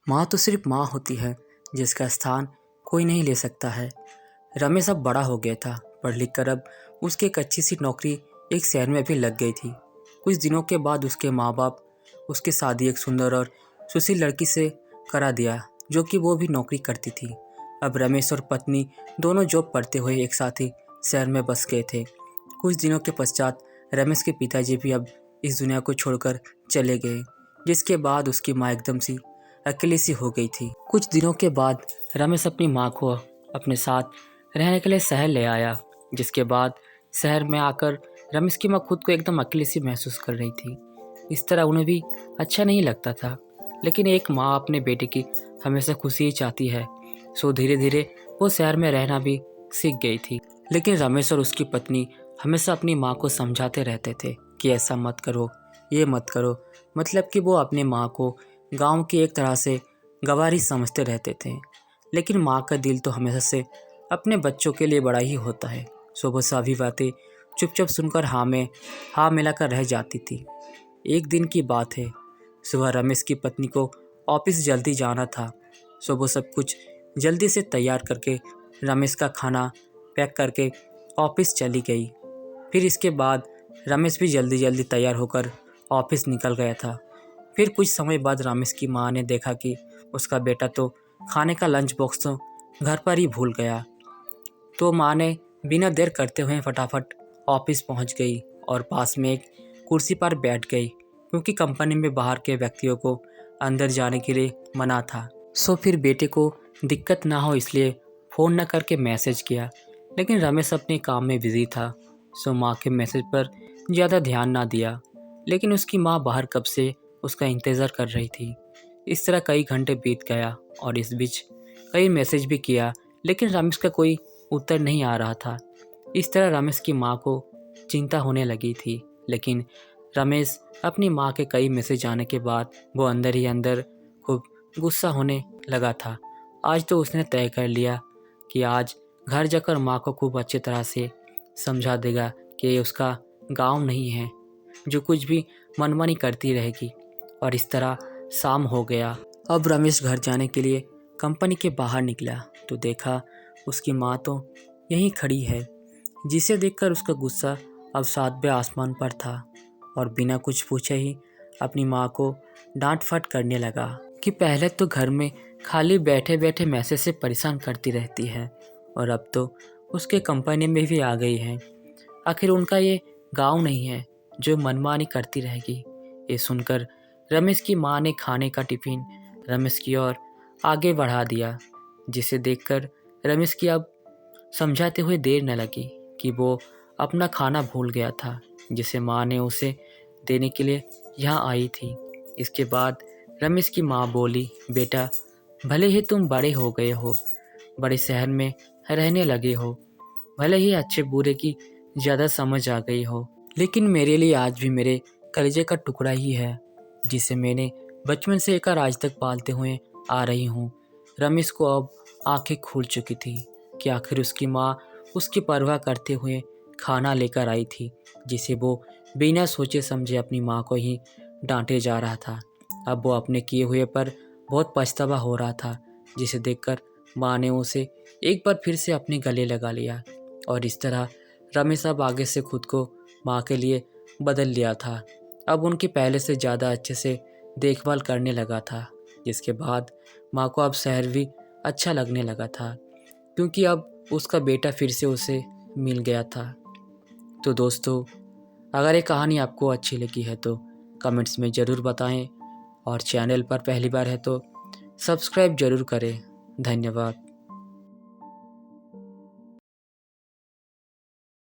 माँ तो सिर्फ माँ होती है जिसका स्थान कोई नहीं ले सकता है। रमेश अब बड़ा हो गया था। पढ़ लिख कर अब उसकी एक अच्छी सी नौकरी एक शहर में भी लग गई थी। कुछ दिनों के बाद उसके माँ बाप उसकी शादी एक सुंदर और सुशील लड़की से करा दिया, जो कि वो भी नौकरी करती थी। अब रमेश और पत्नी दोनों जॉब करते हुए एक साथ ही शहर में बस गए थे। कुछ दिनों के पश्चात रमेश के पिताजी भी अब इस दुनिया को छोड़कर चले गए, जिसके बाद उसकी माँ एकदम सी अकेली सी हो गई थी। कुछ दिनों के बाद रमेश अपनी माँ को अपने साथ रहने के लिए शहर ले आया, जिसके बाद शहर में आकर रमेश की माँ खुद को एकदम अकेली सी महसूस कर रही थी। इस तरह उन्हें भी अच्छा नहीं लगता था, लेकिन एक माँ अपने बेटे की हमेशा खुशी ही चाहती है। सो धीरे धीरे वो शहर में रहना भी सीख गई थी। लेकिन रमेश और उसकी पत्नी हमेशा अपनी माँ को समझाते रहते थे कि ऐसा मत करो, ये मत करो। मतलब कि वो अपने माँ को गांव की एक तरह से गवारी समझते रहते थे। लेकिन माँ का दिल तो हमेशा से अपने बच्चों के लिए बड़ा ही होता है। सो वो सभी बातें चुपचाप सुनकर हाँ मिलाकर रह जाती थी। एक दिन की बात है, सुबह रमेश की पत्नी को ऑफिस जल्दी जाना था। सो वो सब कुछ जल्दी से तैयार करके रमेश का खाना पैक करके ऑफिस चली गई। फिर इसके बाद रमेश भी जल्दी जल्दी तैयार होकर ऑफिस निकल गया था। फिर कुछ समय बाद रमेश की माँ ने देखा कि उसका बेटा तो खाने का लंच बॉक्स तो घर पर ही भूल गया। तो माँ ने बिना देर करते हुए फटाफट ऑफिस पहुंच गई और पास में एक कुर्सी पर बैठ गई, क्योंकि कंपनी में बाहर के व्यक्तियों को अंदर जाने के लिए मना था। सो फिर बेटे को दिक्कत ना हो इसलिए फ़ोन न करके मैसेज किया, लेकिन रमेश अपने काम में बिजी था। सो माँ के मैसेज पर ज़्यादा ध्यान ना दिया, लेकिन उसकी माँ बाहर कब से उसका इंतज़ार कर रही थी। इस तरह कई घंटे बीत गया और इस बीच कई मैसेज भी किया, लेकिन रमेश का कोई उत्तर नहीं आ रहा था। इस तरह रमेश की माँ को चिंता होने लगी थी। लेकिन रमेश अपनी माँ के कई मैसेज आने के बाद वो अंदर ही अंदर खूब गुस्सा होने लगा था। आज तो उसने तय कर लिया कि आज घर जाकर माँ को खूब अच्छी तरह से समझा देगा कि ये उसका गांव नहीं है, जो कुछ भी मनमानी करती रहेगी। और इस तरह शाम हो गया। अब रमेश घर जाने के लिए कंपनी के बाहर निकला तो देखा उसकी माँ तो यहीं खड़ी है, जिसे देखकर उसका गुस्सा अब 7वें आसमान पर था और बिना कुछ पूछे ही अपनी माँ को डांट फट करने लगा कि पहले तो घर में खाली बैठे बैठे मैसेज से परेशान करती रहती है और अब तो उसके कंपनी में भी आ गई है। आखिर उनका ये गांव नहीं है जो मनमानी करती रहेगी। ये सुनकर रमेश की माँ ने खाने का टिफिन रमेश की ओर आगे बढ़ा दिया, जिसे देखकर रमेश की अब समझाते हुए देर न लगी कि वो अपना खाना भूल गया था, जिसे माँ ने उसे देने के लिए यहाँ आई थी। इसके बाद रमेश की माँ बोली, बेटा भले ही तुम बड़े हो गए हो, बड़े शहर में रहने लगे हो, भले ही अच्छे बुरे की ज़्यादा समझ आ गई हो, लेकिन मेरे लिए आज भी मेरे कलेजे का टुकड़ा ही है, जिसे मैंने बचपन से लेकर आज तक पालते हुए आ रही हूँ। रमेश को अब आंखें खुल चुकी थी कि आखिर उसकी माँ उसकी परवाह करते हुए खाना लेकर आई थी, जिसे वो बिना सोचे समझे अपनी माँ को ही डांटे जा रहा था। अब वो अपने किए हुए पर बहुत पछतावा हो रहा था, जिसे देखकर माँ ने उसे एक बार फिर से अपने गले लगा लिया। और इस तरह रमेश अब आगे से खुद को माँ के लिए बदल लिया था। अब उनकी पहले से ज़्यादा अच्छे से देखभाल करने लगा था, जिसके बाद माँ को अब शहर भी अच्छा लगने लगा था, क्योंकि अब उसका बेटा फिर से उसे मिल गया था। तो दोस्तों, अगर ये कहानी आपको अच्छी लगी है तो कमेंट्स में ज़रूर बताएं और चैनल पर पहली बार है तो सब्सक्राइब ज़रूर करें। धन्यवाद।